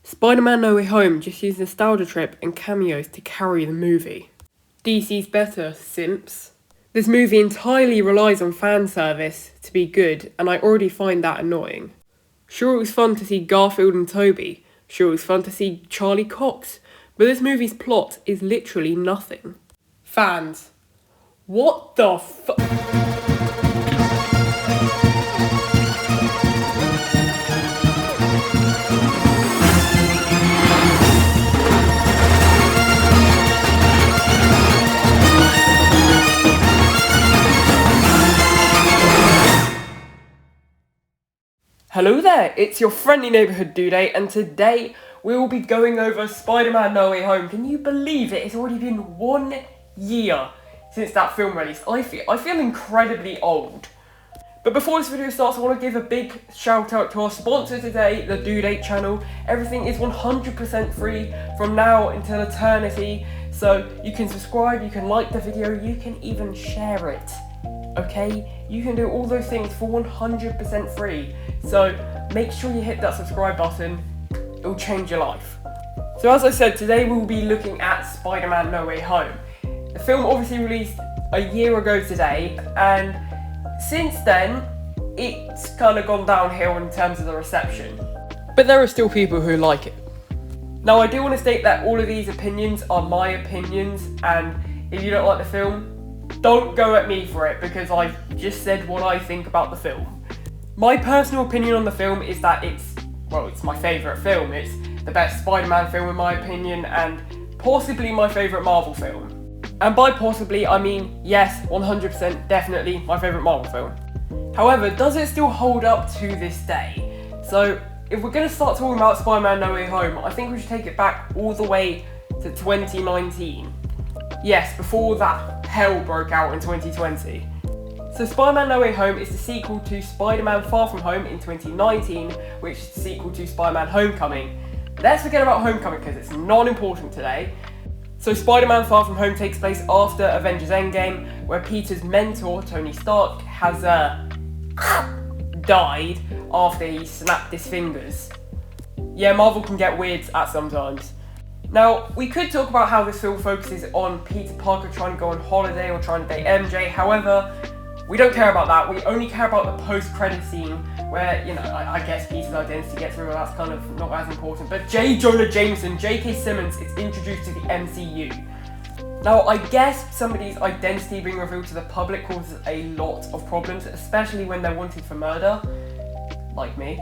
Spider-Man No Way Home just used Nostalgia Trip and cameos to carry the movie. DC's better, simps. This movie entirely relies on fan service to be good, and I already find that annoying. Sure, it was fun to see Garfield and Tobey. Sure, it was fun to see Charlie Cox. But this movie's plot is literally nothing. Fans. What the fuck? Hello there, it's your friendly neighbourhood Dude, and today we will be going over Spider-Man No Way Home. Can you believe it? It's already been 1 year since that film released. I feel incredibly old. But before this video starts, I want to give a big shout out to our sponsor today, the Dude channel. Everything is 100% free from now until eternity. So you can subscribe, you can like the video, you can even share it. Okay? You can do all those things for 100% free. So make sure you hit that subscribe button. It will change your life. So as I said, today we will be looking at Spider-Man No Way Home. The film obviously released a year ago today, and since then, it's kind of gone downhill in terms of the reception. But there are still people who like it. Now I do want to state that all of these opinions are my opinions, and if you don't like the film, don't go at me for it, because I've just said what I think about the film. My personal opinion on the film is that it's my favourite film. It's the best Spider-Man film in my opinion, and possibly my favourite Marvel film. And by possibly, I mean, yes, 100% definitely my favourite Marvel film. However, does it still hold up to this day? So, if we're going to start talking about Spider-Man No Way Home, I think we should take it back all the way to 2019. Yes, before that hell broke out in 2020. So Spider-Man No Way Home is the sequel to Spider-Man Far From Home in 2019, which is the sequel to Spider-Man Homecoming. Let's forget about Homecoming because it's not important today. So Spider-Man Far From Home takes place after Avengers Endgame, where Peter's mentor, Tony Stark, has died after he snapped his fingers. Yeah, Marvel can get weird at sometimes. Now, we could talk about how this film focuses on Peter Parker trying to go on holiday or trying to date MJ, however, we don't care about that. We only care about the post-credit scene where, I guess Peter's identity gets revealed. That's kind of not as important. But J. Jonah Jameson, J.K. Simmons, is introduced to the MCU. Now, I guess somebody's identity being revealed to the public causes a lot of problems, especially when they're wanted for murder, like me.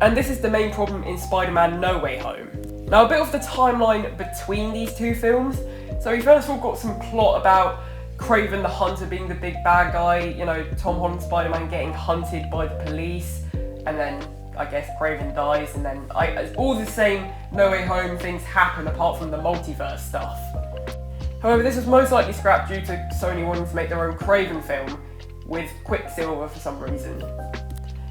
And this is the main problem in Spider-Man No Way Home. Now, a bit of the timeline between these two films. So we first of all got some plot about Kraven the Hunter being the big bad guy, Tom Holland Spider-Man getting hunted by the police, and then I guess Kraven dies, and then all the same No Way Home things happen apart from the multiverse stuff. However, this was most likely scrapped due to Sony wanting to make their own Kraven film with Quicksilver for some reason.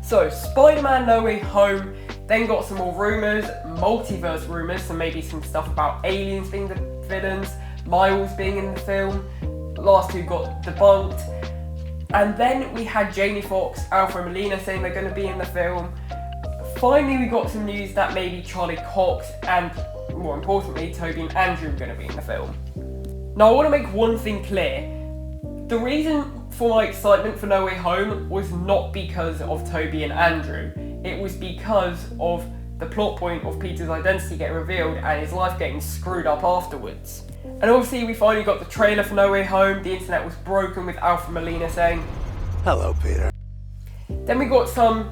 So, Spider-Man No Way Home then got some more rumours, multiverse rumours, so maybe some stuff about aliens being the villains, Miles being in the film. The last two got debunked. And then we had Jamie Foxx, Alfred Molina saying they're going to be in the film. Finally, we got some news that maybe Charlie Cox and, more importantly, Tobey and Andrew are going to be in the film. Now, I want to make one thing clear. The reason for my excitement for No Way Home was not because of Tobey and Andrew. It was because of the plot point of Peter's identity getting revealed and his life getting screwed up afterwards. And obviously we finally got the trailer for No Way Home. The internet was broken with Alfred Molina saying, "Hello, Peter." Then we got some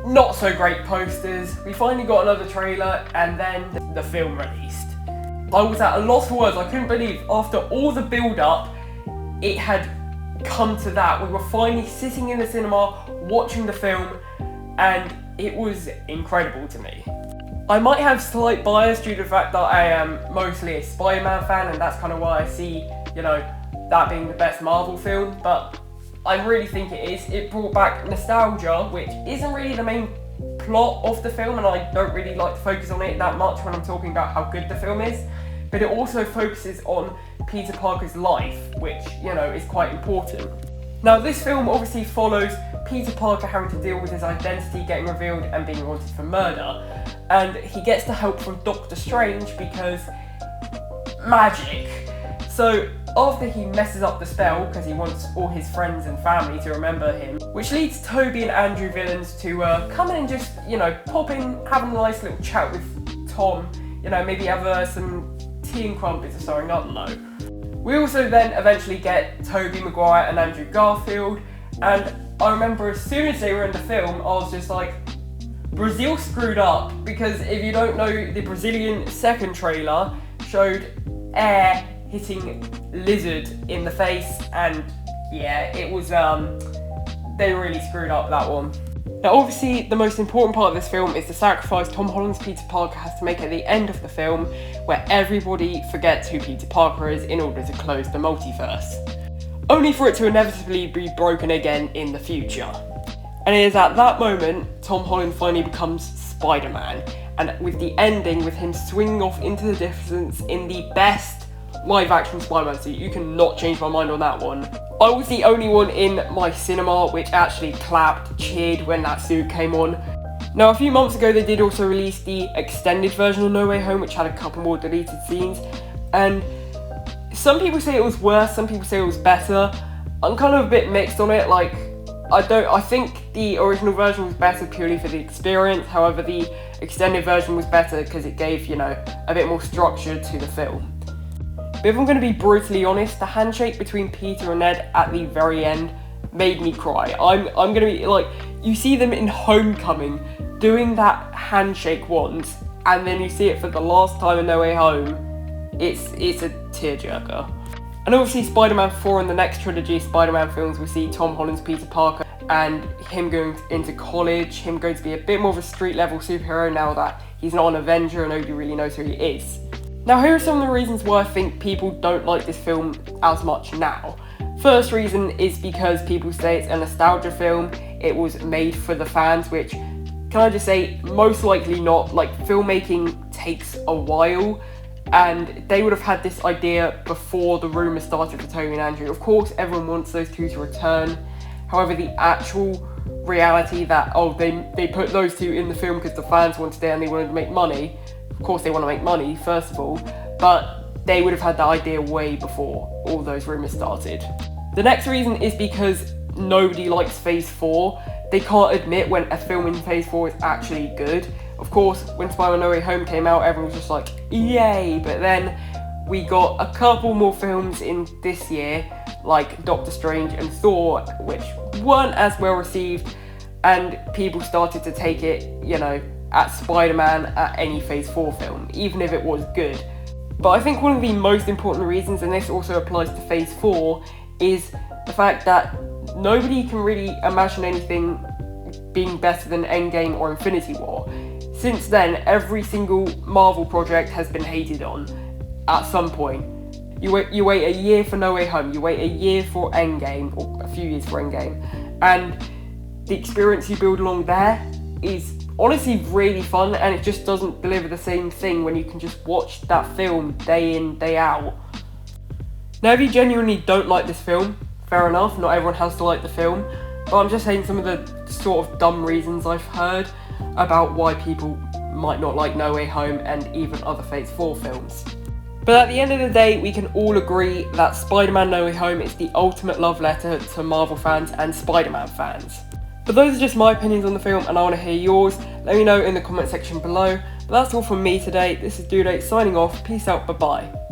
not so great posters. We finally got another trailer, and then the film released. I was at a loss for words. I couldn't believe after all the build-up, it had come to that. We were finally sitting in the cinema watching the film, and it was incredible to me. I might have slight bias due to the fact that I am mostly a Spider-Man fan, and that's kind of why I see, that being the best Marvel film, but I really think it is. It brought back nostalgia, which isn't really the main plot of the film, and I don't really like to focus on it that much when I'm talking about how good the film is, but it also focuses on Peter Parker's life, which, is quite important. Now, this film obviously follows Peter Parker having to deal with his identity getting revealed and being wanted for murder. And he gets the help from Doctor Strange because magic. So after he messes up the spell, because he wants all his friends and family to remember him, which leads Tobey and Andrew villains to come in and just, pop in, have a nice little chat with Tom, maybe have some tea and crumpets or something, I don't know. We also then eventually get Tobey Maguire and Andrew Garfield, and I remember as soon as they were in the film, I was just like, Brazil screwed up, because if you don't know, the Brazilian second trailer showed air hitting Lizard in the face, and yeah, it was, they really screwed up that one. Now obviously, the most important part of this film is the sacrifice Tom Holland's Peter Parker has to make at the end of the film, where everybody forgets who Peter Parker is in order to close the multiverse, only for it to inevitably be broken again in the future. And it is at that moment Tom Holland finally becomes Spider-Man, and with the ending with him swinging off into the distance in the best live-action Spider-Man suit. You cannot change my mind on that one. I was the only one in my cinema which actually clapped, cheered when that suit came on. Now a few months ago they did also release the extended version of No Way Home, which had a couple more deleted scenes, and some people say it was worse, some people say it was better. I'm kind of a bit mixed on it. Like, I think the original version was better purely for the experience. However, the extended version was better because it gave, a bit more structure to the film. But if I'm going to be brutally honest, the handshake between Peter and Ned at the very end made me cry. I'm going to be like, you see them in Homecoming doing that handshake once, and then you see it for the last time in No Way Home. It's a tearjerker. And obviously Spider-Man 4 in the next trilogy of Spider-Man films, we see Tom Holland's Peter Parker and him going into college, him going to be a bit more of a street-level superhero now that he's not an Avenger and nobody really knows who he is. Now here are some of the reasons why I think people don't like this film as much now. First reason is because people say it's a nostalgia film, it was made for the fans, which, can I just say, most likely not. Like, filmmaking takes a while, and they would have had this idea before the rumours started for Tobey and Andrew. Of course, everyone wants those two to return. However, the actual reality that, they put those two in the film because the fans wanted it and they wanted to make money. Of course, they want to make money, first of all, but they would have had that idea way before all those rumours started. The next reason is because nobody likes Phase 4. They can't admit when a film in Phase 4 is actually good. Of course, when Spider-Man No Way Home came out, everyone was just like, yay! But then we got a couple more films in this year, like Doctor Strange and Thor, which weren't as well received, and people started to take it, at Spider-Man at any Phase 4 film, even if it was good. But I think one of the most important reasons, and this also applies to Phase 4, is the fact that nobody can really imagine anything being better than Endgame or Infinity War. Since then, every single Marvel project has been hated on at some point. You wait a year for No Way Home, you wait a year for Endgame, or a few years for Endgame, and the experience you build along there is honestly really fun, and it just doesn't deliver the same thing when you can just watch that film day in, day out. Now, if you genuinely don't like this film, fair enough, not everyone has to like the film, but I'm just saying some of the sort of dumb reasons I've heard about why people might not like No Way Home and even other Phase 4 films. But at the end of the day, we can all agree that Spider-Man No Way Home is the ultimate love letter to Marvel fans and Spider-Man fans. But those are just my opinions on the film, and I want to hear yours. Let me know in the comment section below. But that's all from me today. This is Dude8 signing off. Peace out, bye bye.